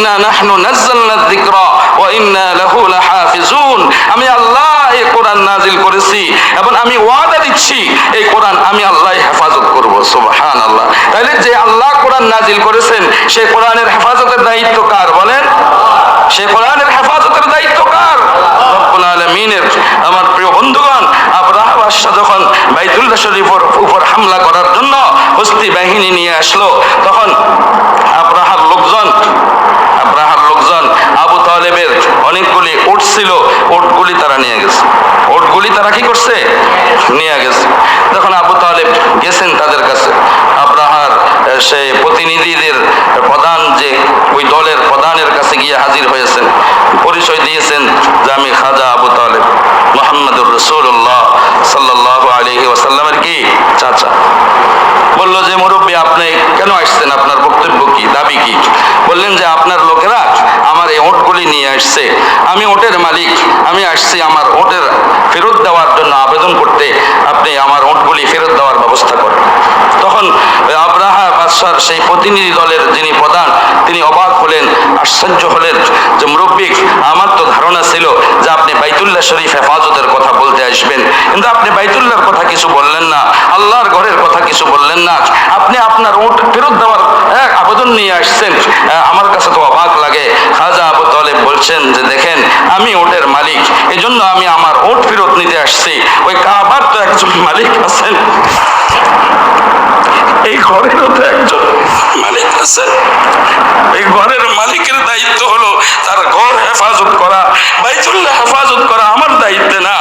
ইন্না নাহনু নাযালনা যিকরা ওয়া ইন্না লাহু লাহাফিজুন। আমি আল্লাহ এই কোরআন নাজিল করেছি এবং আমি ওয়াদা দিচ্ছি এই কোরআন আমি আল্লাহ হেফাজত করব। সুবহানাল্লাহ। তাহলে যে আল্লাহ কোরআন নাজিল করেছেন সেই কোরআনের হেফাজতের দায়িত্ব কার বলেন? সেই কোরআনের হেফাজতের দায়িত্ব কার? রব্বুল আলামিনের। আমার প্রিয় বন্ধুগণ, আবরাহা বাদশা যখন বাইতুল্লাহ শরীফের উপর হামলা করার জন্য হস্তি বাহিনী নিয়ে আসলো, তখন আবরাহার লোকজন আবু তালেবের অনেকগুলি উট ছিল, উটগুলি তারা নিয়ে গেছে। উটগুলি তারা কি করছে? নিয়ে গেছে। যখন আবু তালেব গেছেন তাদের কাছে, আবরাহার সেই প্রতিনিধিদের প্রধান, যে ওই দলের প্রধানের কাছে গিয়ে হাজির হয়েছেন, পরিচয় দিয়েছেন যে আমি খাজা আবু তালেব, মুহাম্মদুর রাসূলুল্লাহ সাল্লাল্লাহু আলাইহি ওয়াসাল্লামের কি চাচা। বলল যে মুরব্বী, আপনি কেন আসছেন? আপনার বক্তব্য কি, দাবি কি? বললেন যে আপনার লোকেরা আমার এই ওটগুলি নিয়ে আসছে, আমি ওটের মালিক, আমি আসছি আমার ওটের ফেরত দেওয়ার জন্য আবেদন করতে, আপনি আমার ওটগুলি ফেরত দেওয়ার ব্যবস্থা করেন। তখন আবরাহা বাদশার সেই প্রতিনিধি দলের যিনি প্রধান, তিনি অবাক হলেন, আশ্চর্য হলেন যে মুরব্বী, আমার তো ধারণা ছিল যে আপনি বাইতুল্লাহ শরীফ হেফাজতের কথা বলতে আসবেন, কিন্তু আপনি বাইতুল্লাহর কথা কিছু বললেন না, আল্লাহর ঘরের কথা কিছু বললেন না, আপনি আপনার ওট ফেরত দেওয়ার আবেদন নিয়ে আসছেন। আমার কাছে তো অবাক লাগে। খাজা আবু তালেব বলছেন যে দেখেন, আমি ওটের মালিক, এজন্য আমি আমার ওট ফেরত নিতে আসছি। ওই কাবার তো একজন মালিক আছেন, এই ঘরেরও তো একজন মালিক আছেন। এই ঘরের মালিকের দায়িত্ব হলো তার ঘর হেফাজত করা, বাইতুল্লাহ হেফাজত করা আমার দায়িত্বে না।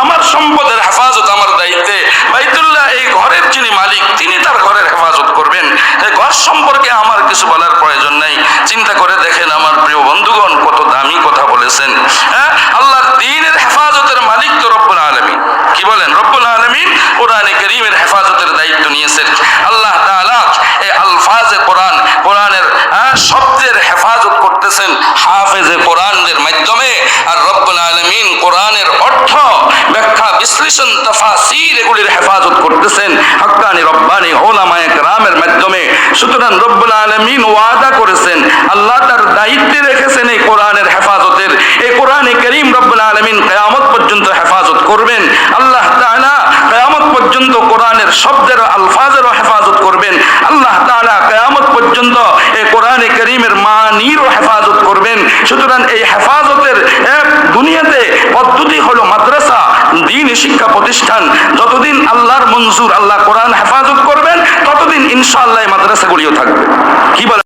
আমার সম্পদের হেফাজত আমার দায়িত্বে। বাইতুল্লাহ এই ঘরের যিনি মালিক, তিনি তার ঘরের হেফাজত করবেন। এই ঘর সম্পর্কে আমার কিছু বলার প্রয়োজন নাই। চিন্তা করে দেখেন আমার প্রিয় বন্ধুগণ, কত দামি কথা বলেছেন। আল্লাহর দ্বীনের হেফাজতের মালিক তো রব্বুল আলামিন। কি বলেন? রব্বুল আলামিন কোরআনে কারীমের হেফাজতের দায়িত্ব নিয়েছেন। আল্লাহ তাআলা এই আলফাজে কোরআন, কোরআনের শব্দের হেফাজত করতেছেন হাফেজে কোরআনদের মাধ্যমে। আর রব্বুল আলামিন কোরআনের অর্থ, ব্যাখ্যা, বিশ্লেষণ, তাফাসীর এগুলির হেফাজত করতেছেন হক্কানি রব্বানি উলামায়ে কেরামের মাধ্যমে। সুতরাং রব্বুল আলামিন ওয়াদা করেছেন, আল্লাহ তার দায়িত্বে রেখেছেন এই কোরআনের হেফাজতের। এই কোরআনে কারীম রব্বুল আলামিন কিয়ামত পর্যন্ত হেফাজত করবেন। আল্লাহ তাআলা কিয়ামত পর্যন্ত কোরআনের শব্দের আলফাজেরও হেফাজত করবেন। আল্লাহ তাআলা কিয়ামত পর্যন্ত এই কোরআনে কারীমের মানিরও হেফাজত করবেন। সুতরাং এই হেফাজতের দুনিয়াতে পদ্ধতি হলো মাদ্রাসা, দ্বীনি শিক্ষা প্রতিষ্ঠান। যতদিন আল্লাহর মঞ্জুর, আল্লাহ কোরআন হেফাজত করবেন, ততদিন ইনশাআল্লাহ মাদ্রাসাগুলিও থাকবে। কি বলে?